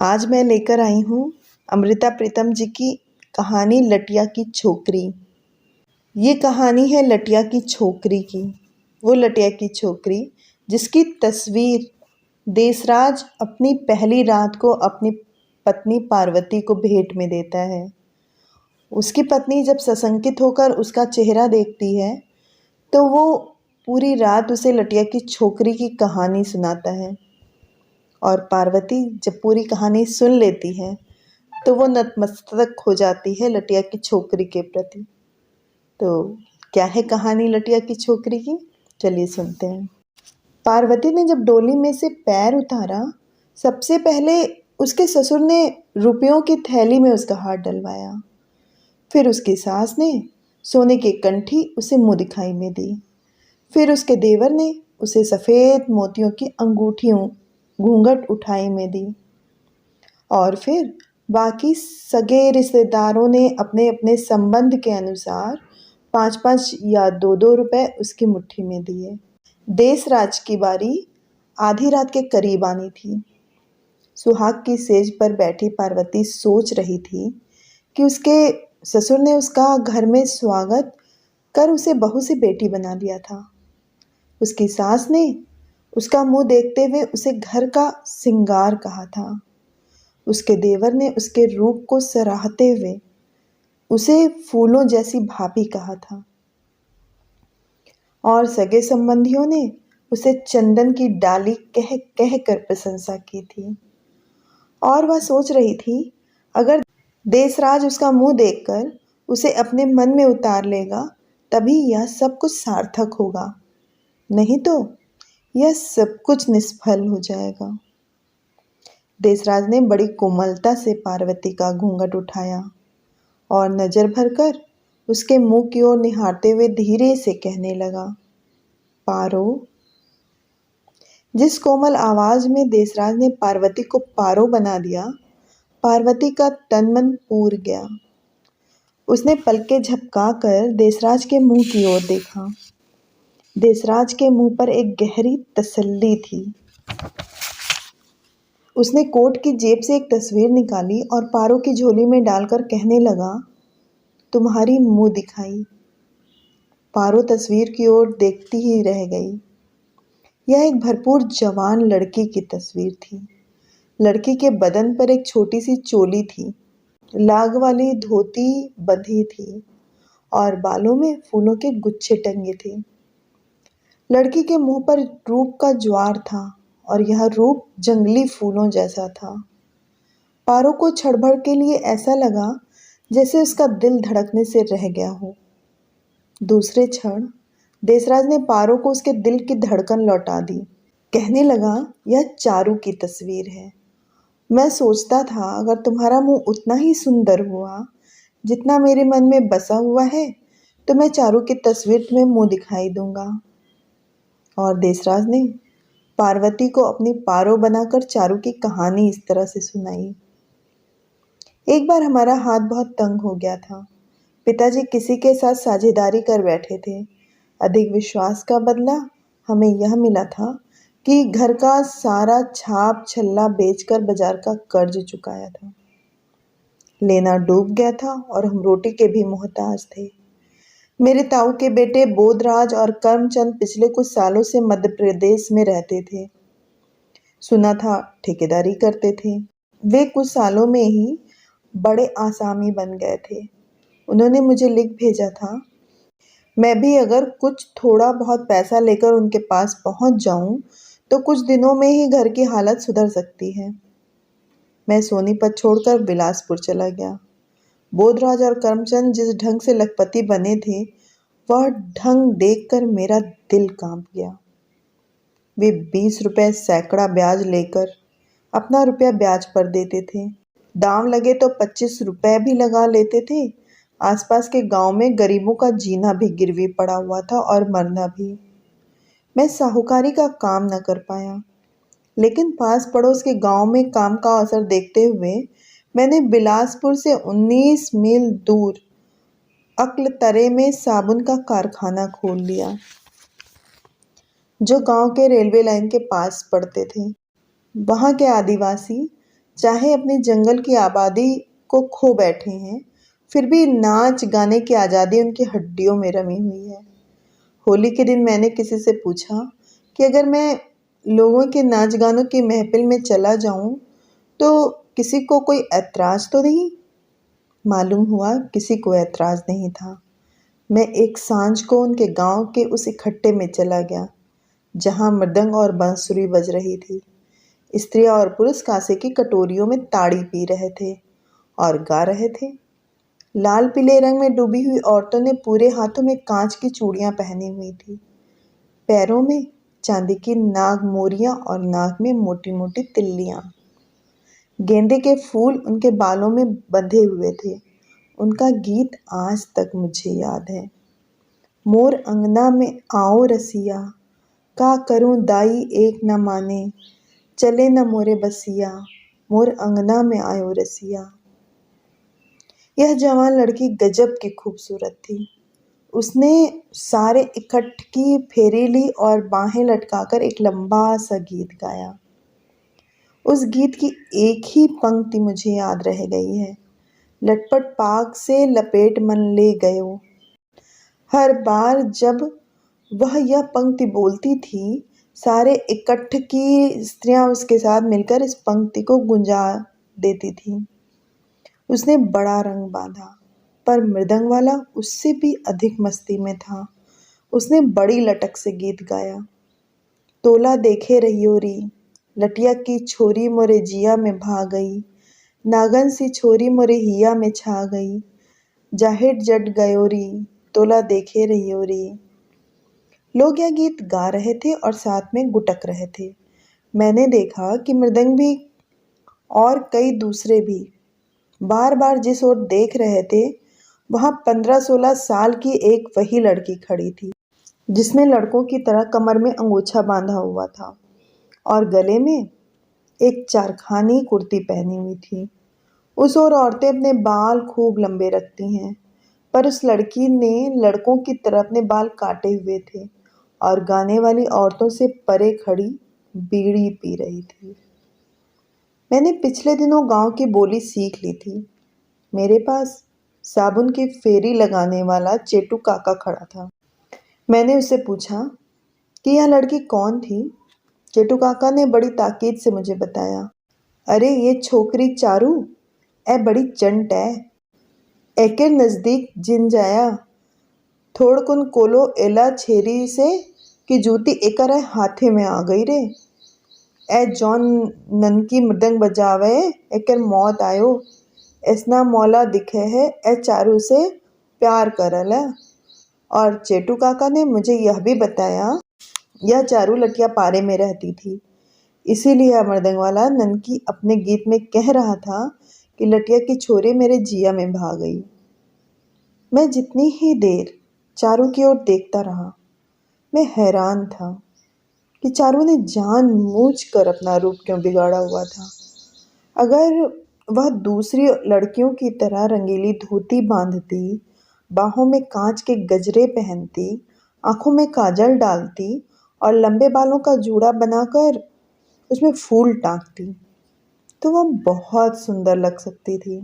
आज मैं लेकर आई हूँ अमृता प्रीतम जी की कहानी लटिया की छोकरी। ये कहानी है लटिया की छोकरी की। वो लटिया की छोकरी जिसकी तस्वीर देसराज अपनी पहली रात को अपनी पत्नी पार्वती को भेंट में देता है। उसकी पत्नी जब सशंकित होकर उसका चेहरा देखती है तो वो पूरी रात उसे लटिया की छोकरी की कहानी सुनाता है। और पार्वती जब पूरी कहानी सुन लेती है तो वो नतमस्तक हो जाती है लटिया की छोकरी के प्रति। तो क्या है कहानी लटिया की छोकरी की, चलिए सुनते हैं। पार्वती ने जब डोली में से पैर उतारा, सबसे पहले उसके ससुर ने रुपयों की थैली में उसका हाथ डलवाया। फिर उसकी सास ने सोने की कंठी उसे मुँह दिखाई में दी। फिर उसके देवर ने उसे सफ़ेद मोतियों की अंगूठियों घूंघट उठाई में दी। और फिर बाकी सगे रिश्तेदारों ने अपने अपने संबंध के अनुसार 5-5 या 2-2 रुपए उसकी मुट्ठी में दिए। देसराज की बारी आधी रात के करीब आनी थी। सुहाग की सेज पर बैठी पार्वती सोच रही थी कि उसके ससुर ने उसका घर में स्वागत कर उसे बहू से बेटी बना दिया था। उसकी सास ने उसका मुंह देखते हुए उसे घर का सिंगार कहा था। उसके देवर ने उसके रूप को सराहते हुए उसे फूलों जैसी भाभी कहा था। और सगे संबंधियों ने उसे चंदन की डाली कह कह कर प्रशंसा की थी। और वह सोच रही थी, अगर देसराज उसका मुंह देखकर उसे अपने मन में उतार लेगा तभी यह सब कुछ सार्थक होगा, नहीं तो यह सब कुछ निष्फल हो जाएगा। देसराज ने बड़ी कोमलता से पार्वती का घूंघट उठाया और नजर भरकर उसके मुंह की ओर निहारते हुए धीरे से कहने लगा, पारो। जिस कोमल आवाज में देसराज ने पार्वती को पारो बना दिया, पार्वती का तन मन पूर गया। उसने पलकें झपकाकर देसराज के मुंह की ओर देखा। देसराज के मुंह पर एक गहरी तसल्ली थी। उसने कोट की जेब से एक तस्वीर निकाली और पारो की झोली में डालकर कहने लगा, तुम्हारी मुंह दिखाई। पारो तस्वीर की ओर देखती ही रह गई। यह एक भरपूर जवान लड़की की तस्वीर थी। लड़की के बदन पर एक छोटी सी चोली थी, लाग वाली धोती बंधी थी और बालों में फूलों के गुच्छे टंगे थे। लड़की के मुंह पर रूप का ज्वार था और यह रूप जंगली फूलों जैसा था। पारो को क्षण भर के लिए ऐसा लगा जैसे उसका दिल धड़कने से रह गया हो। दूसरे क्षण देसराज ने पारो को उसके दिल की धड़कन लौटा दी। कहने लगा, यह चारू की तस्वीर है। मैं सोचता था अगर तुम्हारा मुंह उतना ही सुंदर हुआ जितना मेरे मन में बसा हुआ है तो मैं चारू की तस्वीर तुम्हें मुंह दिखाई दूंगा। और देसराज ने पार्वती को अपनी पारो बनाकर चारू की कहानी इस तरह से सुनाई। एक बार हमारा हाथ बहुत तंग हो गया था। पिताजी किसी के साथ साझेदारी कर बैठे थे। अधिक विश्वास का बदला हमें यह मिला था कि घर का सारा छाप छल्ला बेचकर बाजार का कर्ज चुकाया था। लेना डूब गया था और हम रोटी के भी मोहताज थे। मेरे ताऊ के बेटे बोधराज और कर्मचंद पिछले कुछ सालों से मध्य प्रदेश में रहते थे। सुना था ठेकेदारी करते थे। वे कुछ सालों में ही बड़े आसामी बन गए थे। उन्होंने मुझे लिख भेजा था, मैं भी अगर कुछ थोड़ा बहुत पैसा लेकर उनके पास पहुंच जाऊं तो कुछ दिनों में ही घर की हालत सुधर सकती है। मैं सोनीपत छोड़कर बिलासपुर चला गया। बोधराज और करमचंद जिस ढंग से लखपति बने थे वह ढंग देखकर मेरा दिल कांप गया। वे 20 रुपए सैकड़ा ब्याज लेकर अपना रुपया ब्याज पर देते थे। दाम लगे तो 25 रुपए भी लगा लेते थे। आसपास के गांव में गरीबों का जीना भी गिरवी पड़ा हुआ था और मरना भी। मैं साहूकारी का काम न कर पाया, लेकिन पास पड़ोस के गांव में काम का अवसर देखते हुए मैंने बिलासपुर से 19 मील दूर अकलतरे में साबुन का कारखाना खोल लिया, जो गांव के रेलवे लाइन के पास पड़ते थे। वहां के आदिवासी चाहे अपनी जंगल की आबादी को खो बैठे हैं, फिर भी नाच गाने की आज़ादी उनकी हड्डियों में रमी हुई है। होली के दिन मैंने किसी से पूछा कि अगर मैं लोगों के नाच गानों की महफिल में चला जाऊं तो किसी को कोई ऐतराज़ तो नहीं? मालूम हुआ किसी को ऐतराज़ नहीं था। मैं एक सांझ को उनके गांव के उस इकट्ठे में चला गया जहां मृदंग और बांसुरी बज रही थी। स्त्रियां और पुरुष कांसे की कटोरियों में ताड़ी पी रहे थे और गा रहे थे। लाल पीले रंग में डूबी हुई औरतों ने पूरे हाथों में कांच की चूड़ियां पहनी हुई थी। पैरों में चांदी की नाग मोरियां और नाक में मोटी मोटी तिल्लियां। गेंदे के फूल उनके बालों में बंधे हुए थे। उनका गीत आज तक मुझे याद है। मोर अंगना में आओ रसिया, का करूं दाई एक न माने, चले न मोरे बसिया, मोर अंगना में आयो रसिया। यह जवान लड़की गजब की खूबसूरत थी। उसने सारे इकट्ठ की फेरी ली और बाहें लटकाकर एक लंबा सा गीत गाया। उस गीत की एक ही पंक्ति मुझे याद रह गई है। लटपट पाग से लपेट मन ले गयो। हर बार जब वह यह पंक्ति बोलती थी, सारे इकट्ठ की स्त्रियां उसके साथ मिलकर इस पंक्ति को गुंजा देती थी। उसने बड़ा रंग बांधा, पर मृदंग वाला उससे भी अधिक मस्ती में था। उसने बड़ी लटक से गीत गाया। तोला देखे रहियो री, लटिया की छोरी मोरे जिया में भा गई, नागन सी छोरी मोरे हिया में छा गई, जाहिर जट गयो री, तोला देखे रहियो री। लोग यह गीत गा रहे थे और साथ में गुटक रहे थे। मैंने देखा कि मृदंग भी और कई दूसरे भी बार बार जिस ओर देख रहे थे, वहां 15-16 साल की एक वही लड़की खड़ी थी जिसने लड़कों की तरह कमर में अंगोछा बांधा हुआ था और गले में एक चारखानी कुर्ती पहनी हुई थी। उस ओर औरतें अपने बाल खूब लंबे रखती हैं, पर उस लड़की ने लड़कों की तरह अपने बाल काटे हुए थे और गाने वाली औरतों से परे खड़ी बीड़ी पी रही थी। मैंने पिछले दिनों गांव की बोली सीख ली थी। मेरे पास साबुन की फेरी लगाने वाला चेटू काका खड़ा था। मैंने उससे पूछा कि यह लड़की कौन थी। चेटू काका ने बड़ी ताकीद से मुझे बताया, अरे ये छोकरी चारू ए बड़ी चंट है। एके नज़दीक जिन जाया, थोड़ कुन कोलो एला छेरी से कि जूती एकर हाथे में आ गई रे। ए जॉन ननकी मृदंग बजावे एकर मौत आयो, ऐसना मौला दिखे है ए चारू से प्यार करल है। और चेटू काका ने मुझे यह भी बताया, यह चारू लटिया पारे में रहती थी, इसीलिए मृदंग वाला ननकी अपने गीत में कह रहा था कि लटिया की छोरी मेरे जिया में भाग गई। मैं जितनी ही देर चारू की ओर देखता रहा, मैं हैरान था कि चारू ने जानबूझकर अपना रूप क्यों बिगाड़ा हुआ था। अगर वह दूसरी लड़कियों की तरह रंगीली धोती बांधती, बाहों में कांच के गजरे पहनती, आंखों में काजल डालती और लंबे बालों का जूड़ा बनाकर उसमें फूल टांगती, तो वह बहुत सुंदर लग सकती थी।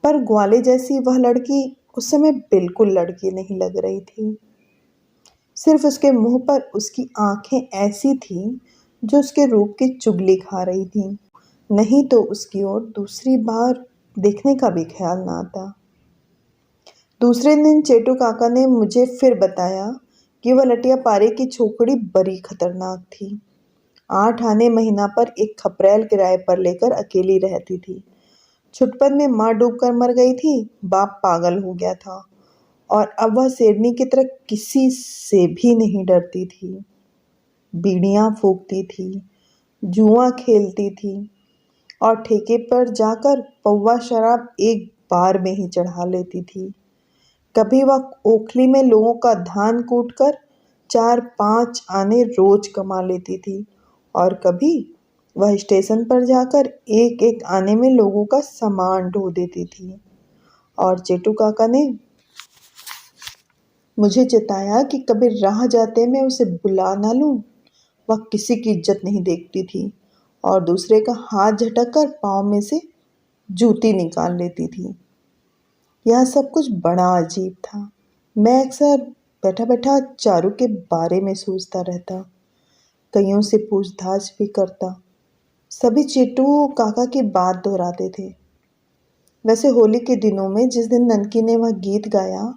पर ग्वाले जैसी वह लड़की उस समय बिल्कुल लड़की नहीं लग रही थी। सिर्फ उसके मुंह पर उसकी आंखें ऐसी थीं जो उसके रूप की चुगली खा रही थीं, नहीं तो उसकी ओर दूसरी बार देखने का भी ख्याल ना आता। दूसरे दिन चेटू काका ने मुझे फिर बताया कि वह लटिया पारे की छोकरी बड़ी खतरनाक थी। 8 आने महीना पर एक खपरेल किराए पर लेकर अकेली रहती थी। छुटपन में माँ डूबकर मर गई थी, बाप पागल हो गया था और अब वह शेरनी की तरह किसी से भी नहीं डरती थी। बीड़ियाँ फूंकती थी, जुआ खेलती थी और ठेके पर जाकर पौवा शराब एक बार में ही चढ़ा लेती थी। कभी वह ओखली में लोगों का धान कूटकर 4-5 आने रोज कमा लेती थी और कभी वह स्टेशन पर जाकर एक एक आने में लोगों का सामान ढो देती थी। और चेटू काका ने मुझे चिताया कि कभी राह जाते मैं उसे बुला ना लूं। वह किसी की इज्जत नहीं देखती थी और दूसरे का हाथ झटक कर पाँव में से जूती निकाल लेती थी। यह सब कुछ बड़ा अजीब था। मैं अक्सर बैठा बैठा चारू के बारे में सोचता रहता, कईयों से पूछताछ भी करता। सभी चिट्टू काका की बात दोहराते थे। वैसे होली के दिनों में जिस दिन ननकी ने वह गीत गाया,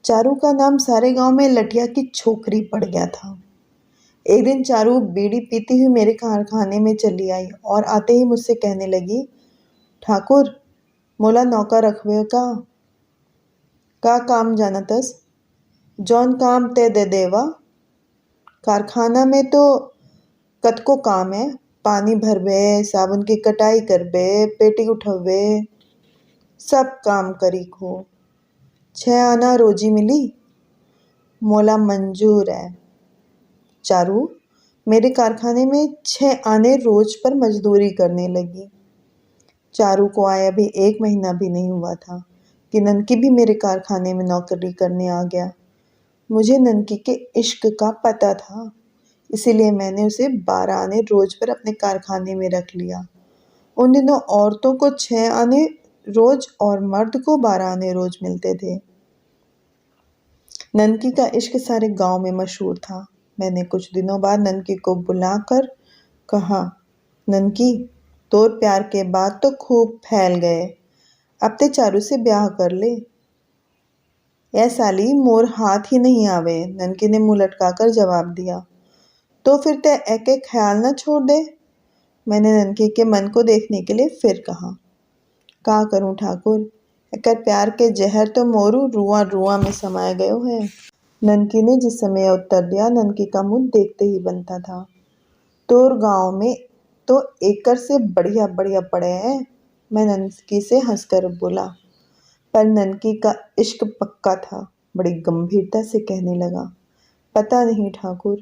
चारू का नाम सारे गांव में लटिया की छोकरी पड़ गया था। एक दिन चारू बीड़ी पीती हुई मेरे कारखाने में चली आई और आते ही मुझसे कहने लगी, ठाकुर मोला नौकर रखवे का काम जानतस? जौन काम ते दे देवा। कारखाना में तो कतको काम है, पानी भरबे, साबुन की कटाई करबे, पेटी उठवे, सब काम करी को 6 आना रोजी मिली, मोला मंजूर है। चारू मेरे कारखाने में 6 आने रोज पर मजदूरी करने लगी। चारू को आए अभी 1 महीना भी नहीं हुआ था कि ननकी भी मेरे कारखाने में नौकरी करने आ गया। मुझे ननकी के इश्क का पता था, इसीलिए मैंने उसे 12 आने रोज पर अपने कारखाने में रख लिया। उन दिनों औरतों को 6 आने रोज और मर्द को 12 आने रोज मिलते थे। ननकी का इश्क सारे गांव में मशहूर था। मैंने कुछ दिनों बाद ननकी को बुलाकर कहा, ननकी तोर प्यार के बाद तो खूब फैल गए, अब ते चारू से ब्याह कर ले। ऐ साली मोर हाथ ही नहीं आवे, ननकी ने मुंह लटकाकर जवाब दिया। तो फिर ते एक एक ख्याल न छोड़ दे। मैंने ननकी के मन को देखने के लिए फिर कहा, का करूं ठाकुर, एकर प्यार के जहर तो मोरू रुआ रुआ में समाये गयो है। ननकी ने जिस समय उत्तर दिया, ननकी का मुंह देखते ही बनता था। तोर गांव में तो एकर से बढ़िया बढ़िया पड़े हैं, मैं ननकी से हंसकर बोला। पर ननकी का इश्क पक्का था। बड़ी गंभीरता से कहने लगा, पता नहीं ठाकुर,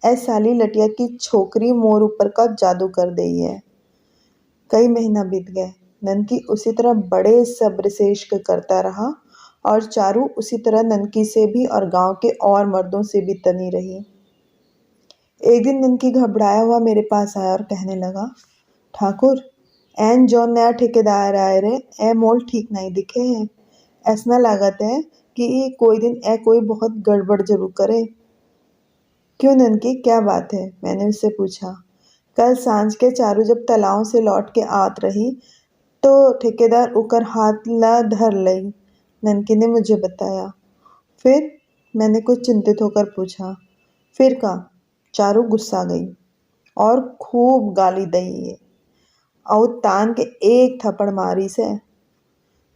ऐ साली लटिया की छोकरी मोर ऊपर का जादू कर दई है। कई महीना बीत गए। ननकी उसी तरह बड़े सब्र से इश्क करता रहा और चारू उसी तरह ननकी से भी और गांव के और मर्दों से भी तनी रही। एक दिन ननकी घबराया हुआ मेरे पास आया और कहने लगा, ठाकुर एन जौन नया ठेकेदार आए रे, ए मोल ठीक नहीं दिखे है। ऐसा लागत है कि कोई दिन ए कोई बहुत गड़बड़ जरूर करे। क्यों ननकी, क्या बात है? मैंने उससे पूछा। कल सांझ के चारू जब तालाव से लौट के आत रही तो ठेकेदार उकर हाथ ला धर लई, ननकी ने मुझे बताया। फिर? मैंने कुछ चिंतित होकर पूछा। फिर का? चारू गुस्सा गई और खूब गाली दई और तान के एक थप्पड़ मारी से।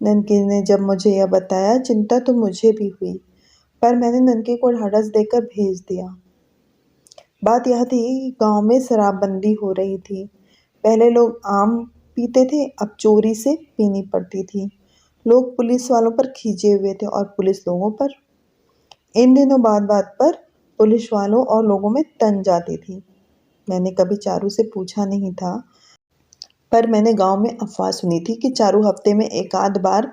ननकी ने जब मुझे यह बताया, चिंता तो मुझे भी हुई, पर मैंने ननकी को ढाढ़स देकर भेज दिया। बात यह थी कि गांव में शराबबंदी हो रही थी। पहले लोग आम पीते थे, अब चोरी से पीनी पड़ती थी। लोग पुलिस वालों पर खींचे हुए थे और पुलिस लोगों पर। इन दिनों बात बात पर पुलिस वालों और लोगों में तन जाती थी। मैंने कभी चारू से पूछा नहीं था, पर मैंने गांव में अफवाह सुनी थी कि चारू हफ्ते में एक आध बार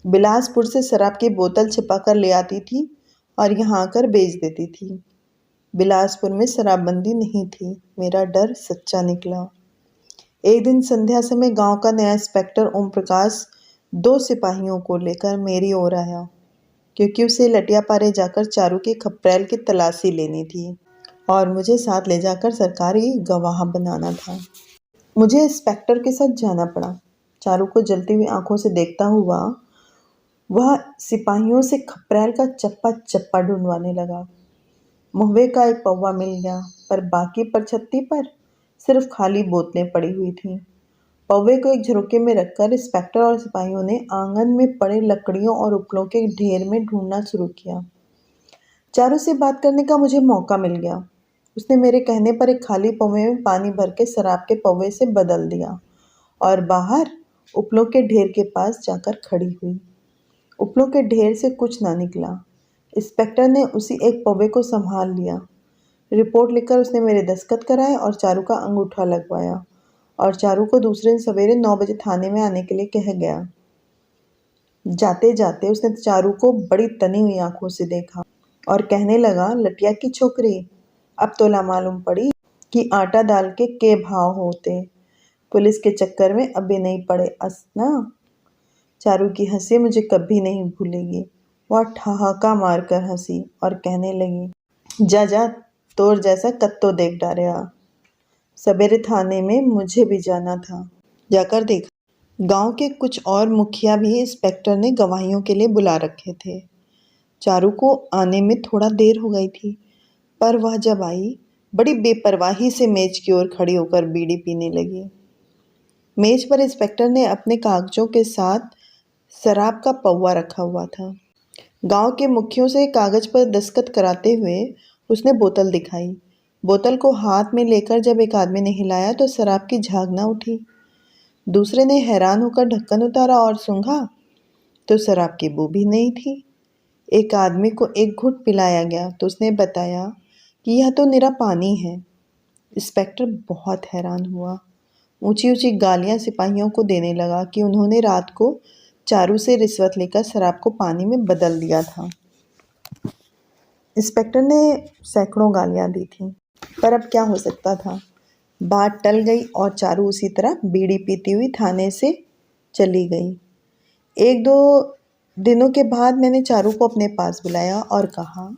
बिलासपुर से शराब की बोतल छिपा कर ले आती थी और यहाँ आकर बेच देती थी। बिलासपुर में शराबबंदी नहीं थी। मेरा डर सच्चा निकला। एक दिन संध्या समय गांव का नया इंस्पेक्टर ओम प्रकाश 2 सिपाहियों को लेकर मेरी ओर आया, क्योंकि उसे लटिया पारे जाकर चारू के खपरेल की तलाशी लेनी थी और मुझे साथ ले जाकर सरकारी गवाह बनाना था। मुझे इंस्पेक्टर के साथ जाना पड़ा। चारू को जलती हुई आंखों से देखता हुआ वह सिपाहियों से खपरेल का चप्पा चप्पा ढूंढवाने लगा। मुहवे का एक पौवा मिल गया, पर बाकी परछत्ती पर सिर्फ खाली बोतलें पड़ी हुई थीं। पौवे को एक झरोके में रखकर इंस्पेक्टर और सिपाहियों ने आंगन में पड़े लकड़ियों और उपलों के ढेर में ढूंढना शुरू किया। चारू से बात करने का मुझे मौका मिल गया। उसने मेरे कहने पर एक खाली पौवे में पानी भर के शराब के पौवे से बदल दिया और बाहर उपलों के ढेर के पास जाकर खड़ी हुई। उपलों के ढेर से कुछ ना निकला। इंस्पेक्टर ने उसी एक पौवे को संभाल लिया। रिपोर्ट लिखकर उसने मेरे दस्तखत कराए और चारू का अंगूठा लगवाया और चारू को दूसरे दिन सवेरे 9 बजे थाने में आने के लिए कह गया। जाते जाते उसने चारू को बड़ी तनी हुई आंखों से देखा और कहने लगा, लटिया की छोकरी, अब तोला मालूम पड़ी कि आटा दाल के भाव होते। पुलिस के चक्कर में अभी नहीं पड़े ना। चारू की हंसी मुझे कभी नहीं भूलेगी। वह ठहाका मारकर हंसी और कहने लगी, जा जा, तोर जैसा कत्तो देख डारेगा। सवेरे थाने में मुझे भी जाना था। जाकर देखा, गांव के कुछ और मुखिया भी इंस्पेक्टर ने गवाहियों के लिए बुला रखे थे। चारू को आने में थोड़ा देर हो गई थी, पर वह जब आई, बड़ी बेपरवाही से मेज की ओर खड़ी होकर बीड़ी पीने लगी। मेज पर इंस्पेक्टर ने अपने कागजों के साथ शराब का पौवा रखा हुआ था। गांव के मुखियों से कागज पर दस्तखत कराते हुए उसने बोतल दिखाई। बोतल को हाथ में लेकर जब एक आदमी ने हिलाया तो शराब की झाग न उठी। दूसरे ने हैरान होकर ढक्कन उतारा और सूंघा तो शराब की बू भी नहीं थी। एक आदमी को एक घुट पिलाया गया तो उसने बताया कि यह तो निरा पानी है। इंस्पेक्टर बहुत हैरान हुआ। ऊंची ऊंची गालियां सिपाहियों को देने लगा कि उन्होंने रात को चारू से रिश्वत लेकर शराब को पानी में बदल दिया था। इंस्पेक्टर ने सैकड़ों गालियां दी थीं, पर अब क्या हो सकता था। बात टल गई और चारू उसी तरह बीड़ी पीती हुई थाने से चली गई। एक दो दिनों के बाद मैंने चारू को अपने पास बुलाया और कहा,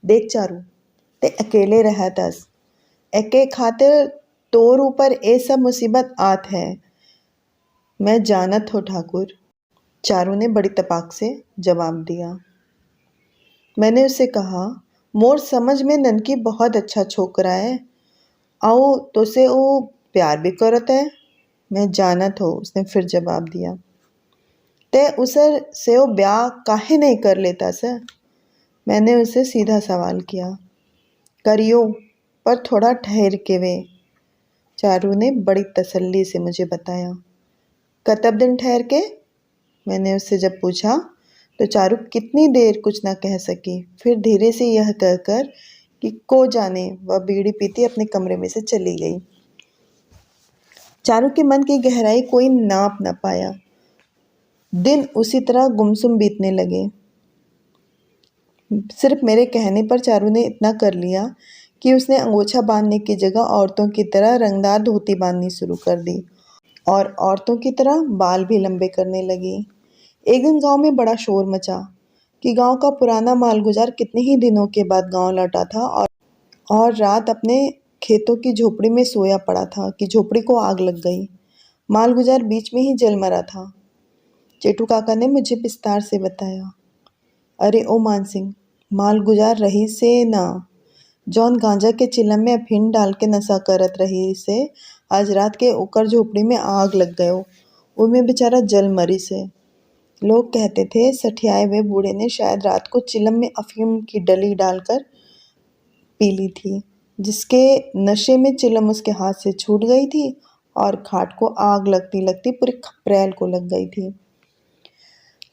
देख चारू, ते अकेले रहतस, एके खातिर तोर ऊपर ए सब मुसीबत आत है। मैं जानत हो ठाकुर। चारू ने बड़ी तपाक से जवाब दिया। मैंने उससे कहा, मोर समझ में ननकी बहुत अच्छा छोकरा है, आओ तो से वो प्यार भी करत है। मैं जानत हो, उसने फिर जवाब दिया। ते उसर से वो ब्याह काहे नहीं कर लेता सर? मैंने उसे सीधा सवाल किया। करियो, पर थोड़ा ठहर के वे। चारू ने बड़ी तसल्ली से मुझे बताया। कतब दिन ठहर के? मैंने उससे जब पूछा तो चारू कितनी देर कुछ न कह सकी। फिर धीरे से यह कहकर कि को जाने, वह बीड़ी पीती अपने कमरे में से चली गई। चारू के मन की गहराई कोई नाप न पाया। दिन उसी तरह गुमसुम बीतने लगे। सिर्फ मेरे कहने पर चारू ने इतना कर लिया कि उसने अंगोछा बांधने की जगह औरतों की तरह रंगदार धोती बांधनी शुरू कर दी और औरतों की तरह बाल भी लंबे करने लगी। एक दिन गांव में बड़ा शोर मचा कि गांव का पुराना मालगुजार कितने ही दिनों के बाद गांव लौटा था और रात अपने खेतों की झोपड़ी में सोया पड़ा था कि झोपड़ी को आग लग गई। मालगुजार बीच में ही जल मरा था। चेटू काका ने मुझे विस्तार से बताया। अरे ओ मानसिंह, मालगुजार रही से ना, जौन गांजा के चिलम में अफीम डाल के नशा करत रही से आज रात के ओकर झोपड़ी में आग लग गयो। उनमें बेचारा जल मरी से। लोग कहते थे सठियाए हुए बूढ़े ने शायद रात को चिलम में अफीम की डली डालकर पी ली थी, जिसके नशे में चिलम उसके हाथ से छूट गई थी और खाट को आग लगती लगती पूरी खपरेल को लग गई थी।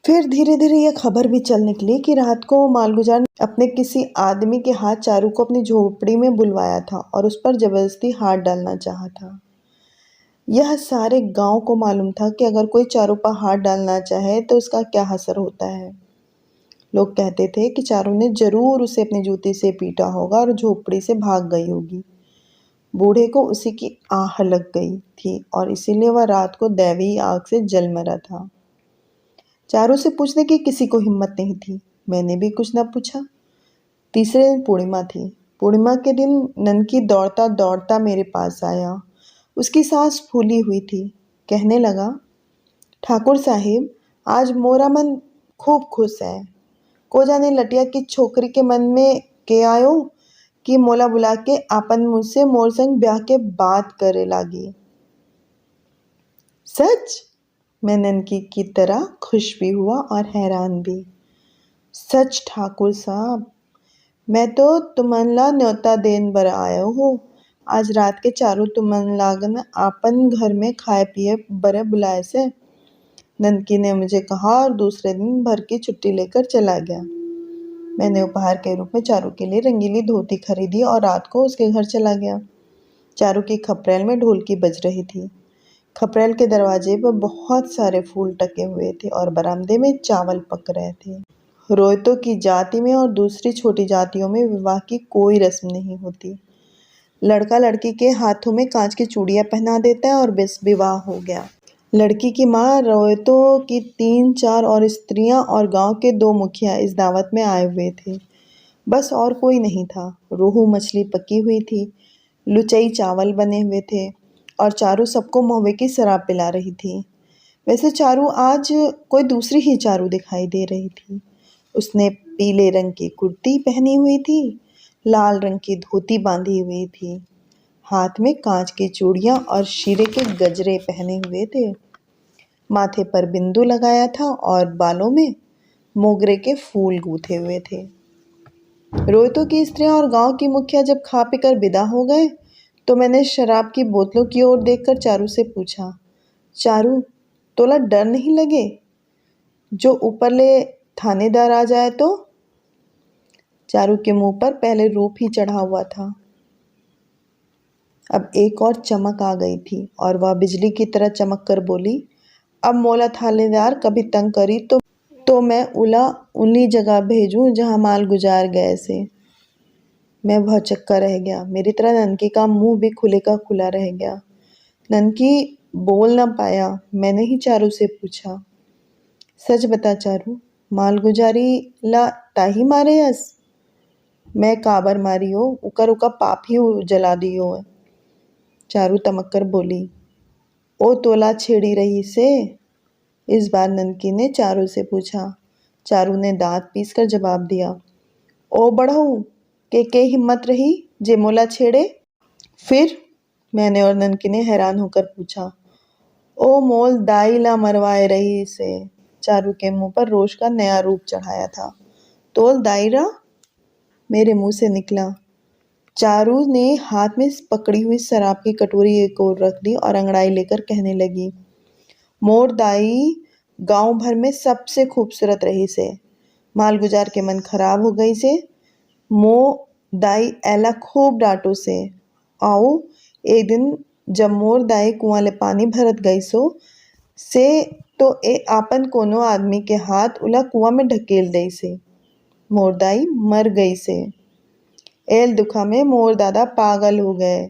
फिर धीरे धीरे यह खबर भी चल निकली कि रात को मालगुजार ने अपने किसी आदमी के हाथ चारू को अपनी झोपड़ी में बुलवाया था और उस पर जबरदस्ती हाथ डालना चाहा था। यह सारे गांव को मालूम था कि अगर कोई चारू पर हाथ डालना चाहे तो उसका क्या असर होता है। लोग कहते थे कि चारू ने जरूर उसे अपनी जूती से पीटा होगा और झोपड़ी से भाग गई होगी। बूढ़े को उसी की आह लग गई थी और इसीलिए वह रात को दैवीय आग से जल मरा था। चारू से पूछने की किसी को हिम्मत नहीं थी। मैंने भी कुछ न पूछा। तीसरे दिन पूर्णिमा थी। पूर्णिमा के दिन ननकी दौड़ता दौड़ता मेरे पास आया। उसकी सांस फूली हुई थी। कहने लगा, ठाकुर साहिब, आज मोरा मन खूब खुश है। को जाने लटिया की छोकरी के मन में के आयो कि मोला बुला के आपन मुँह से मोर संग ब्याह के बात करे लागी। सच? मैं ननकी की तरह खुश भी हुआ और हैरान भी। सच ठाकुर साहब, मैं तो तुमन ला न्योता देन बर आयो हो। आज रात के चारू तुमन लागन आपन घर में खाए पिए बर बुलाए से। ननकी ने मुझे कहा और दूसरे दिन भर की छुट्टी लेकर चला गया। मैंने उपहार के रूप में चारू के लिए रंगीली धोती खरीदी और रात को उसके घर चला गया। चारू की खपरेल में ढोलकी बज रही थी। खपरेल के दरवाजे पर बहुत सारे फूल टके हुए थे और बरामदे में चावल पक रहे थे। रोयतों की जाति में और दूसरी छोटी जातियों में विवाह की कोई रस्म नहीं होती। लड़का लड़की के हाथों में कांच की चूड़ियां पहना देता है और बस विवाह हो गया। लड़की की माँ, रोहितों की 3-4 और स्त्रियां और गांव के 2 मुखिया इस दावत में आए हुए थे। बस और कोई नहीं था। रोहू मछली पकी हुई थी, लुचई चावल बने हुए थे और चारू सबको महुए की शराब पिला रही थी। वैसे चारू आज कोई दूसरी ही चारू दिखाई दे रही थी। उसने पीले रंग की कुर्ती पहनी हुई थी, लाल रंग की धोती बांधी हुई थी, हाथ में कांच की चूड़ियां और शीरे के गजरे पहने हुए थे, माथे पर बिंदु लगाया था और बालों में मोगरे के फूल गूंथे हुए थे। रोहितों की स्त्रियां और गांव की मुखिया जब खा पीकर विदा हो गए तो मैंने शराब की बोतलों की ओर देखकर चारू से पूछा, चारू, तोला डर नहीं लगे जो ऊपर ले थानेदार आ जाए तो? चारू के मुंह पर पहले रूप ही चढ़ा हुआ था, अब एक और चमक आ गई थी और वह बिजली की तरह चमक कर बोली, अब मोला थानेदार कभी तंग करी तो मैं उला उन्हीं जगह भेजूं जहां माल गुजार गए से। मैं वह चक्का रह गया। मेरी तरह ननकी का मुंह भी खुले का खुला रह गया। ननकी बोल न पाया। मैंने ही चारू से पूछा, सच बता चारू, माल गुजारी ला ताही मारे हस? मैं काबर मारी हो, उकर उका पाप ही जला दियो है। चारू तमक कर बोली, ओ तोला छेड़ी रही से? इस बार ननकी ने चारू से पूछा। चारू ने दांत पीसकर जवाब दिया, ओ बढ़ऊ के हिम्मत रही जे मोला छेड़े? फिर? मैंने और ननकी ने हैरान होकर पूछा। ओ मोल दाई ला मरवाए रही से। चारू के मुंह पर रोष का नया रूप चढ़ाया था। तोल दायरा? मेरे मुंह से निकला। चारू ने हाथ में पकड़ी हुई शराब की कटोरी एक ओर रख दी और अंगड़ाई लेकर कहने लगी, मोर दाई गांव भर में सबसे खूबसूरत रही से। माल गुजार के मन खराब हो गई से। मो दाई एला खूब डांटो से। आओ एक दिन जब मोर दाई कुआं ले पानी भरत गई से तो ए आपन कोनो आदमी के हाथ उला कुआं में ढकेल दई से। मोर दाई मर गई से। एल दुखा में मोर दादा पागल हो गए।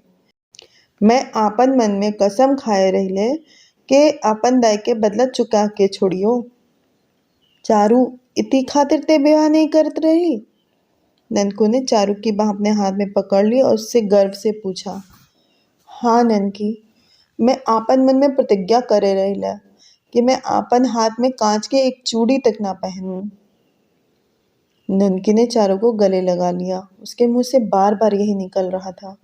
मैं आपन मन में कसम खाए रहिले के अपन दाई के बदला चुका के छोड़ियो। चारू इतनी खातिर ते विवाह नहीं करत रही? ननकू ने चारू की बाह अपने हाथ में पकड़ ली और उससे गर्व से पूछा। हाँ ननकी, मैं आपन मन में प्रतिज्ञा करे रहिला कि मैं आपन हाथ में कांच के एक चूड़ी तक ना पहनूं। ननकी ने चारू को गले लगा लिया। उसके मुंह से बार बार यही निकल रहा था,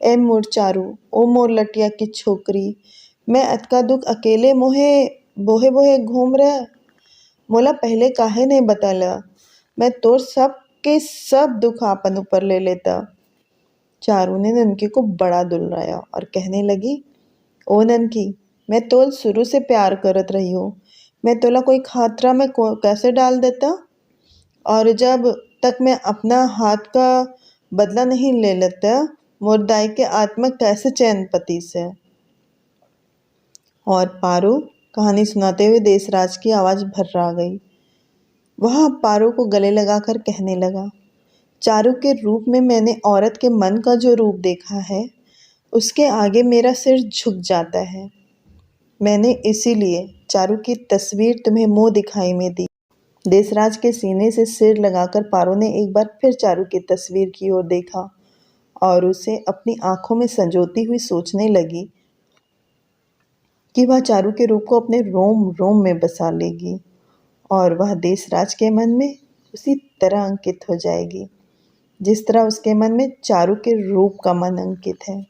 ए मोर चारू, ओ मोर लटिया की छोकरी, मैं अतका दुख अकेले मोहे बोहे बोहे घूम रहा। मोला पहले काहे नहीं बताला? मैं तोर सब के सब दुख आपन ऊपर ले लेता। चारू ने ननकी को बड़ा दुलराया और कहने लगी, ओ ननकी, मैं तोल शुरू से प्यार करत रही हूँ। मैं तोला कोई खतरा में कैसे डाल देता? और जब तक मैं अपना हाथ का बदला नहीं ले लेता, मोर दाई के आत्मा कैसे चैन पति से? और पारो कहानी सुनाते हुए देसराज की आवाज भर्रा गई। वह पारो को गले लगाकर कहने लगा, चारू के रूप में मैंने औरत के मन का जो रूप देखा है, उसके आगे मेरा सिर झुक जाता है। मैंने इसीलिए चारू की तस्वीर तुम्हें मुंह दिखाई में दी। देसराज के सीने से सिर लगाकर पारो ने एक बार फिर चारू की तस्वीर की ओर देखा और उसे अपनी आंखों में संजोती हुई सोचने लगी कि वह चारू के रूप को अपने रोम रोम में बसा लेगी और वह देसराज के मन में उसी तरह अंकित हो जाएगी जिस तरह उसके मन में चारू के रूप का मन अंकित है।